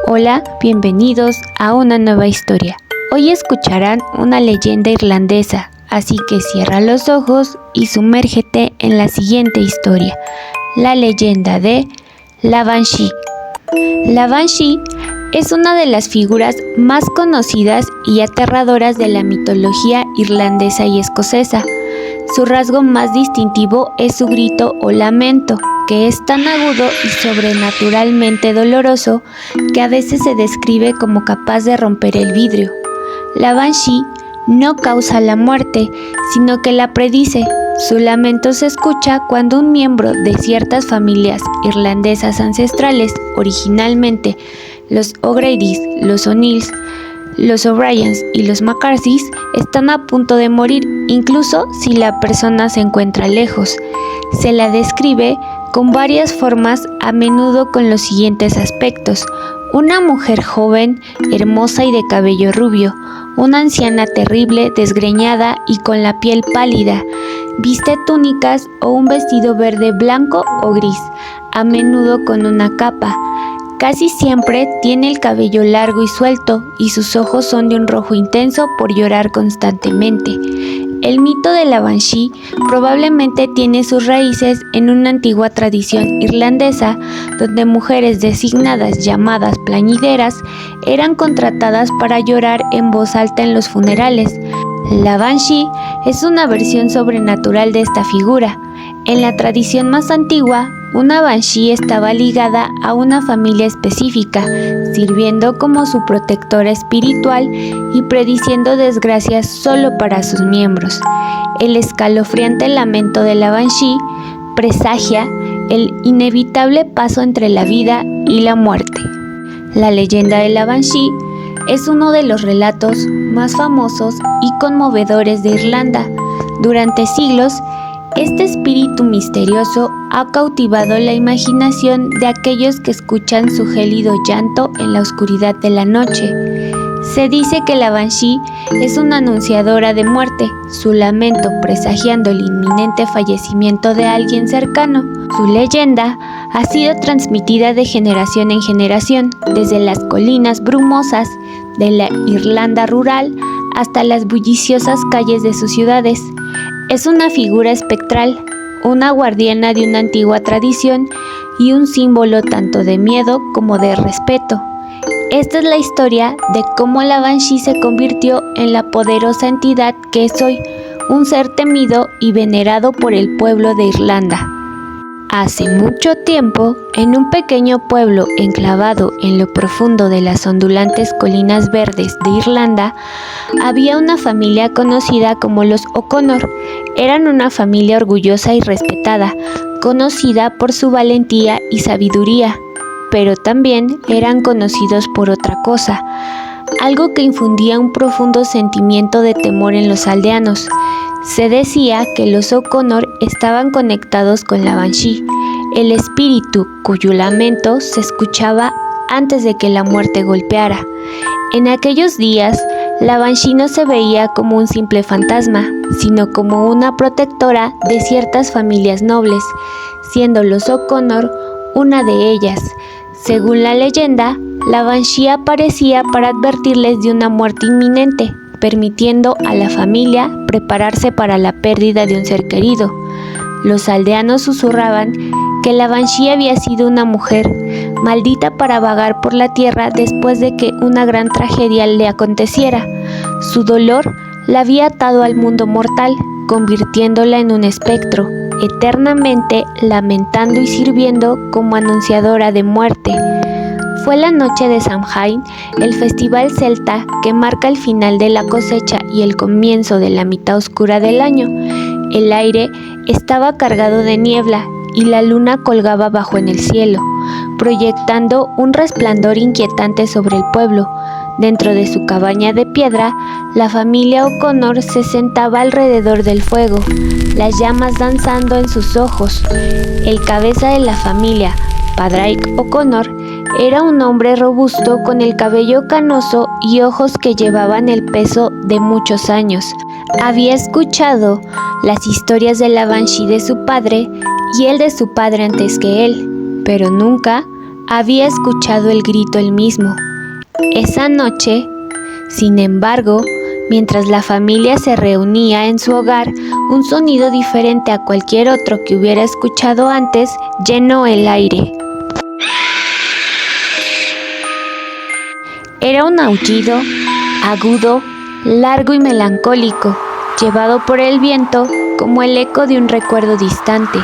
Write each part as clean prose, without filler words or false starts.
Hola, bienvenidos a una nueva historia. Hoy escucharán una leyenda irlandesa, así que cierra los ojos y sumérgete en la siguiente historia, la leyenda de la Banshee. La Banshee es una de las figuras más conocidas y aterradoras de la mitología irlandesa y escocesa. Su rasgo más distintivo es su grito o lamento, que es tan agudo y sobrenaturalmente doloroso que a veces se describe como capaz de romper el vidrio. La Banshee no causa la muerte, sino que la predice. Su lamento se escucha cuando un miembro de ciertas familias irlandesas ancestrales, originalmente los O'Grady's, los O'Neills, los O'Briens y los McCarthys, están a punto de morir, incluso si la persona se encuentra lejos. Se la describe con varias formas, a menudo con los siguientes aspectos: una mujer joven, hermosa y de cabello rubio, una anciana terrible, desgreñada y con la piel pálida, viste túnicas o un vestido verde, blanco o gris, a menudo con una capa. Casi siempre tiene el cabello largo y suelto, y sus ojos son de un rojo intenso por llorar constantemente. El mito de la Banshee probablemente tiene sus raíces en una antigua tradición irlandesa, donde mujeres designadas llamadas plañideras eran contratadas para llorar en voz alta en los funerales. La Banshee es una versión sobrenatural de esta figura. En la tradición más antigua, una Banshee estaba ligada a una familia específica, sirviendo como su protectora espiritual y prediciendo desgracias solo para sus miembros. El escalofriante lamento de la Banshee presagia el inevitable paso entre la vida y la muerte. La leyenda de la Banshee es uno de los relatos más famosos y conmovedores de Irlanda. Durante siglos, este espíritu misterioso ha cautivado la imaginación de aquellos que escuchan su gélido llanto en la oscuridad de la noche. Se dice que la Banshee es una anunciadora de muerte, su lamento presagiando el inminente fallecimiento de alguien cercano. Su leyenda ha sido transmitida de generación en generación, desde las colinas brumosas de la Irlanda rural hasta las bulliciosas calles de sus ciudades. Es una figura espectral, una guardiana de una antigua tradición y un símbolo tanto de miedo como de respeto. Esta es la historia de cómo la Banshee se convirtió en la poderosa entidad que es hoy, un ser temido y venerado por el pueblo de Irlanda. Hace mucho tiempo, en un pequeño pueblo enclavado en lo profundo de las ondulantes colinas verdes de Irlanda, había una familia conocida como los O'Connor. Eran una familia orgullosa y respetada, conocida por su valentía y sabiduría, pero también eran conocidos por otra cosa, algo que infundía un profundo sentimiento de temor en los aldeanos. Se decía que los O'Connor estaban conectados con la Banshee, el espíritu cuyo lamento se escuchaba antes de que la muerte golpeara. En aquellos días, la Banshee no se veía como un simple fantasma, sino como una protectora de ciertas familias nobles, siendo los O'Connor una de ellas. Según la leyenda, la Banshee aparecía para advertirles de una muerte inminente, permitiendo a la familia prepararse para la pérdida de un ser querido. Los aldeanos susurraban que la Banshee había sido una mujer maldita para vagar por la tierra después de que una gran tragedia le aconteciera. Su dolor la había atado al mundo mortal, convirtiéndola en un espectro, eternamente lamentando y sirviendo como anunciadora de muerte. Fue la noche de Samhain, el festival celta que marca el final de la cosecha y el comienzo de la mitad oscura del año. El aire estaba cargado de niebla y la luna colgaba bajo en el cielo, proyectando un resplandor inquietante sobre el pueblo. Dentro de su cabaña de piedra, la familia O'Connor se sentaba alrededor del fuego, las llamas danzando en sus ojos. El cabeza de la familia, Padraig O'Connor, era un hombre robusto con el cabello canoso y ojos que llevaban el peso de muchos años. Había escuchado las historias de la Banshee de su padre y él de su padre antes que él, pero nunca había escuchado el grito él mismo. Esa noche, sin embargo, mientras la familia se reunía en su hogar, un sonido diferente a cualquier otro que hubiera escuchado antes llenó el aire. Era un aullido agudo, largo y melancólico, llevado por el viento como el eco de un recuerdo distante.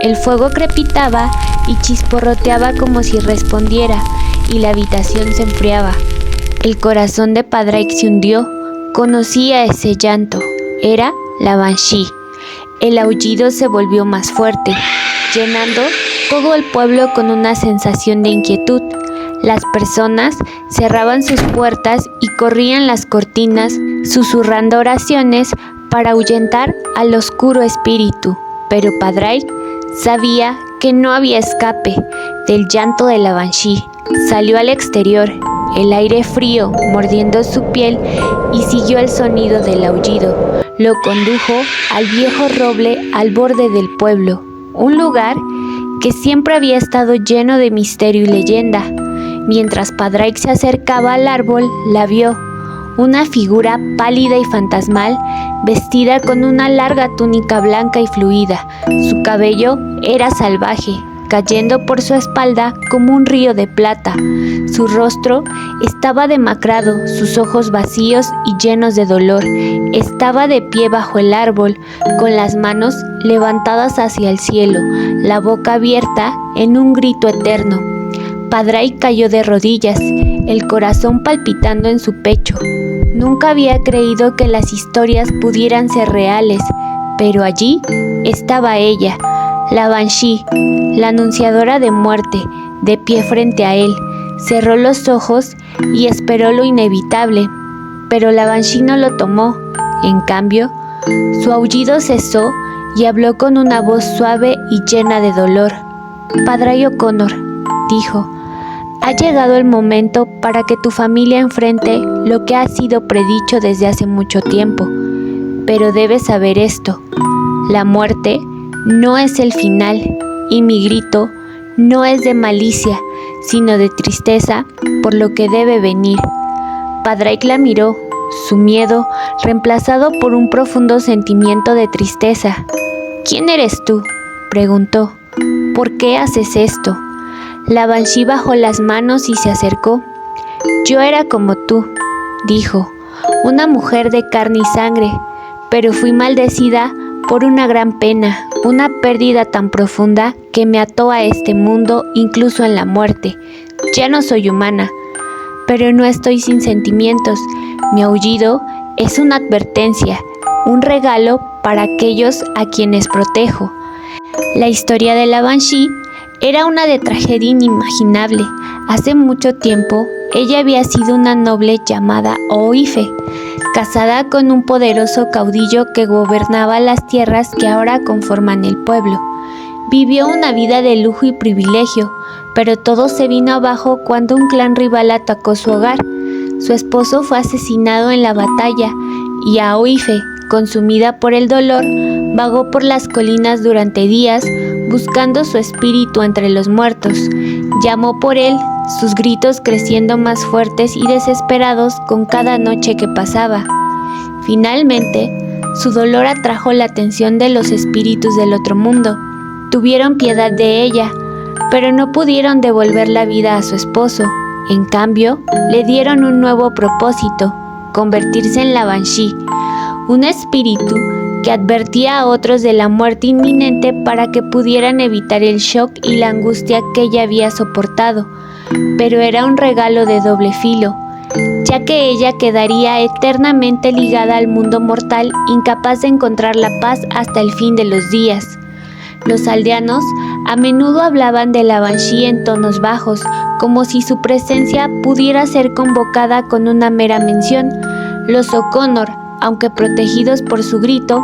El fuego crepitaba y chisporroteaba como si respondiera, y la habitación se enfriaba. El corazón de Padraig se hundió. Conocía ese llanto. Era la Banshee. El aullido se volvió más fuerte, llenando todo el pueblo con una sensación de inquietud. Las personas cerraban sus puertas y corrían las cortinas, susurrando oraciones para ahuyentar al oscuro espíritu. Pero Padraig sabía que no había escape del llanto de la Banshee. Salió al exterior, el aire frío mordiendo su piel, y siguió el sonido del aullido. Lo condujo al viejo roble al borde del pueblo, un lugar que siempre había estado lleno de misterio y leyenda. Mientras Padraig se acercaba al árbol, la vio, una figura pálida y fantasmal, vestida con una larga túnica blanca y fluida. Su cabello era salvaje, cayendo por su espalda como un río de plata. Su rostro estaba demacrado, sus ojos vacíos y llenos de dolor. Estaba de pie bajo el árbol, con las manos levantadas hacia el cielo, la boca abierta en un grito eterno. Padraig cayó de rodillas, el corazón palpitando en su pecho. Nunca había creído que las historias pudieran ser reales, pero allí estaba ella, la Banshee, la anunciadora de muerte, de pie frente a él. Cerró los ojos y esperó lo inevitable, pero la Banshee no lo tomó. En cambio, su aullido cesó y habló con una voz suave y llena de dolor. «Padraig O'Connor», dijo, «ha llegado el momento para que tu familia enfrente lo que ha sido predicho desde hace mucho tiempo. Pero debes saber esto, la muerte no es el final, y mi grito no es de malicia, sino de tristeza por lo que debe venir». Padraig la miró, su miedo reemplazado por un profundo sentimiento de tristeza. «¿Quién eres tú?», preguntó. «¿Por qué haces esto?». La Banshee bajó las manos y se acercó. «Yo era como tú», dijo, «una mujer de carne y sangre, pero fui maldecida por una gran pena, una pérdida tan profunda que me ató a este mundo incluso en la muerte. Ya no soy humana, pero no estoy sin sentimientos. Mi aullido es una advertencia, un regalo para aquellos a quienes protejo». La historia de la Banshee era una de tragedia inimaginable. Hace mucho tiempo, ella había sido una noble llamada Oife, casada con un poderoso caudillo que gobernaba las tierras que ahora conforman el pueblo. Vivió una vida de lujo y privilegio, pero todo se vino abajo cuando un clan rival atacó su hogar. Su esposo fue asesinado en la batalla, y Oife, consumida por el dolor, vagó por las colinas durante días, buscando su espíritu entre los muertos. Llamó por él, sus gritos creciendo más fuertes y desesperados con cada noche que pasaba. Finalmente, su dolor atrajo la atención de los espíritus del otro mundo. Tuvieron piedad de ella, pero no pudieron devolver la vida a su esposo. En cambio, le dieron un nuevo propósito: convertirse en la Banshee, un espíritu que advertía a otros de la muerte inminente para que pudieran evitar el shock y la angustia que ella había soportado. Pero era un regalo de doble filo, ya que ella quedaría eternamente ligada al mundo mortal, incapaz de encontrar la paz hasta el fin de los días. Los aldeanos a menudo hablaban de la Banshee en tonos bajos, como si su presencia pudiera ser convocada con una mera mención. Los O'Connor, aunque protegidos por su grito,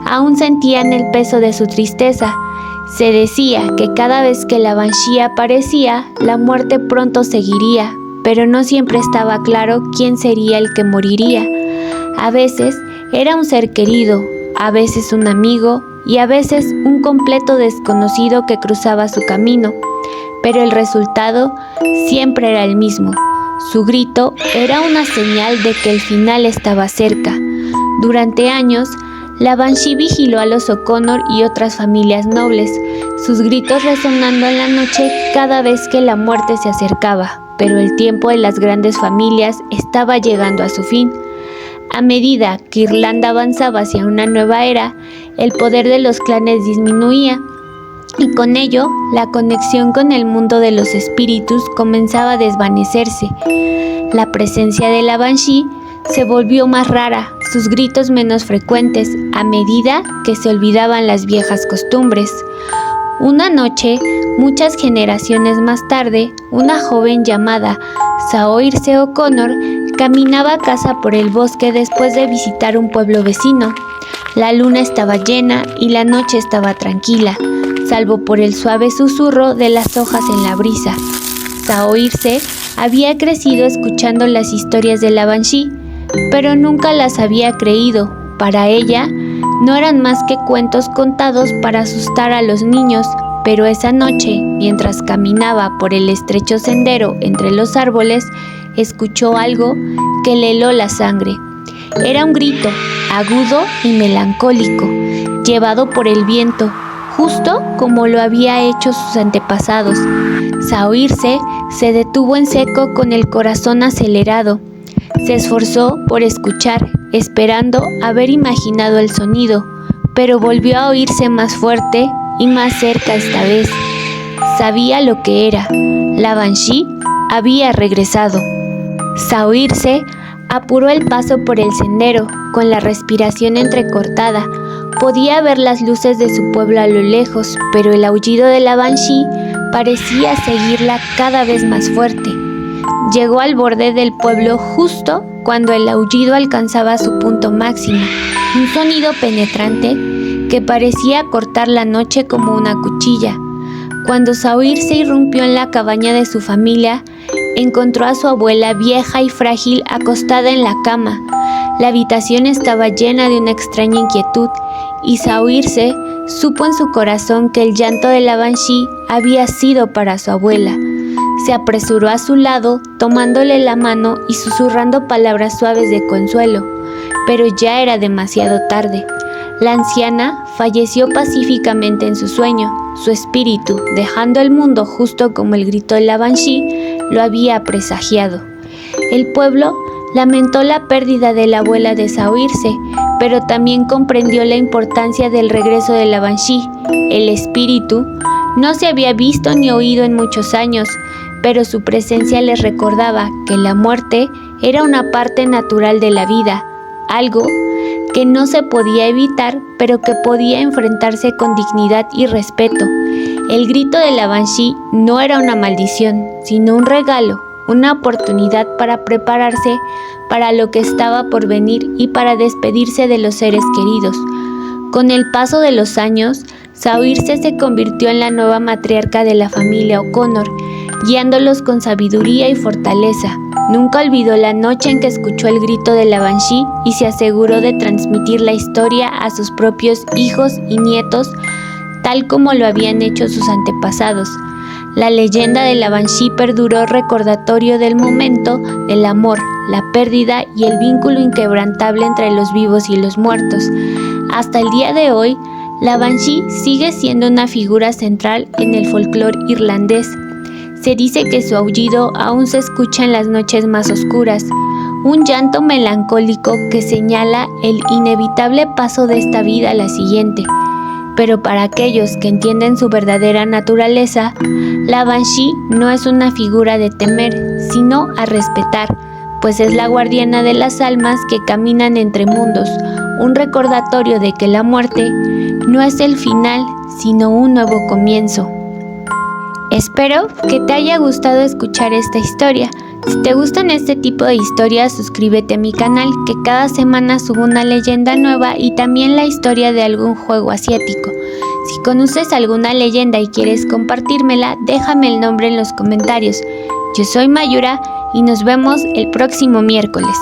aún sentían el peso de su tristeza. Se decía que cada vez que la Banshee aparecía, la muerte pronto seguiría, pero no siempre estaba claro quién sería el que moriría. A veces era un ser querido, a veces un amigo y a veces un completo desconocido que cruzaba su camino. pero el resultado siempre era el mismo. Su grito era una señal de que el final estaba cerca. Durante años, la Banshee vigiló a los O'Connor y otras familias nobles, sus gritos resonando en la noche cada vez que la muerte se acercaba, pero el tiempo de las grandes familias estaba llegando a su fin. A medida que Irlanda avanzaba hacia una nueva era, el poder de los clanes disminuía, y con ello, la conexión con el mundo de los espíritus comenzaba a desvanecerse. La presencia de la Banshee se volvió más rara, sus gritos menos frecuentes, a medida que se olvidaban las viejas costumbres. Una noche, muchas generaciones más tarde, una joven llamada Saoirse O'Connor caminaba a casa por el bosque después de visitar un pueblo vecino. La luna estaba llena y la noche estaba tranquila, salvo por el suave susurro de las hojas en la brisa. Saoirse había crecido escuchando las historias de la Banshee, pero nunca las había creído. Para ella, no eran más que cuentos contados para asustar a los niños, pero esa noche, mientras caminaba por el estrecho sendero entre los árboles, escuchó algo que le heló la sangre. Era un grito, agudo y melancólico, llevado por el viento, justo como lo había hecho sus antepasados. Saoirse se detuvo en seco con el corazón acelerado. Se esforzó por escuchar, esperando haber imaginado el sonido, pero volvió a oírse más fuerte y más cerca esta vez. Sabía lo que era. La Banshee había regresado. Saoirse apuró el paso por el sendero, con la respiración entrecortada. Podía ver las luces de su pueblo a lo lejos, pero el aullido de la Banshee parecía seguirla cada vez más fuerte. Llegó al borde del pueblo justo cuando el aullido alcanzaba su punto máximo, un sonido penetrante que parecía cortar la noche como una cuchilla. Cuando Saoirse irrumpió en la cabaña de su familia, encontró a su abuela vieja y frágil acostada en la cama. La habitación estaba llena de una extraña inquietud, y Saoirse supo en su corazón que el llanto de la Banshee había sido para su abuela. Se apresuró a su lado, tomándole la mano y susurrando palabras suaves de consuelo, pero ya era demasiado tarde. La anciana falleció pacíficamente en su sueño. Su espíritu, dejando el mundo justo como el grito de la Banshee, lo había presagiado. El pueblo lamentó la pérdida de la abuela de Saoirse, pero también comprendió la importancia del regreso de la Banshee. El espíritu no se había visto ni oído en muchos años, pero su presencia les recordaba que la muerte era una parte natural de la vida, algo que no se podía evitar, pero que podía enfrentarse con dignidad y respeto. El grito de la Banshee no era una maldición, sino un regalo, una oportunidad para prepararse para lo que estaba por venir y para despedirse de los seres queridos. Con el paso de los años, Saoirse se convirtió en la nueva matriarca de la familia O'Connor, guiándolos con sabiduría y fortaleza. Nunca olvidó la noche en que escuchó el grito de la Banshee y se aseguró de transmitir la historia a sus propios hijos y nietos, tal como lo habían hecho sus antepasados. La leyenda de la Banshee perduró, recordatorio del momento, del amor, la pérdida y el vínculo inquebrantable entre los vivos y los muertos. Hasta el día de hoy, la Banshee sigue siendo una figura central en el folclore irlandés. Se dice que su aullido aún se escucha en las noches más oscuras, un llanto melancólico que señala el inevitable paso de esta vida a la siguiente. Pero para aquellos que entienden su verdadera naturaleza, la Banshee no es una figura de temer, sino a respetar, pues es la guardiana de las almas que caminan entre mundos, un recordatorio de que la muerte no es el final, sino un nuevo comienzo. Espero que te haya gustado escuchar esta historia. Si te gustan este tipo de historias, suscríbete a mi canal, que cada semana subo una leyenda nueva y también la historia de algún juego asiático. Si conoces alguna leyenda y quieres compartírmela, déjame el nombre en los comentarios. Yo soy Mayura y nos vemos el próximo miércoles.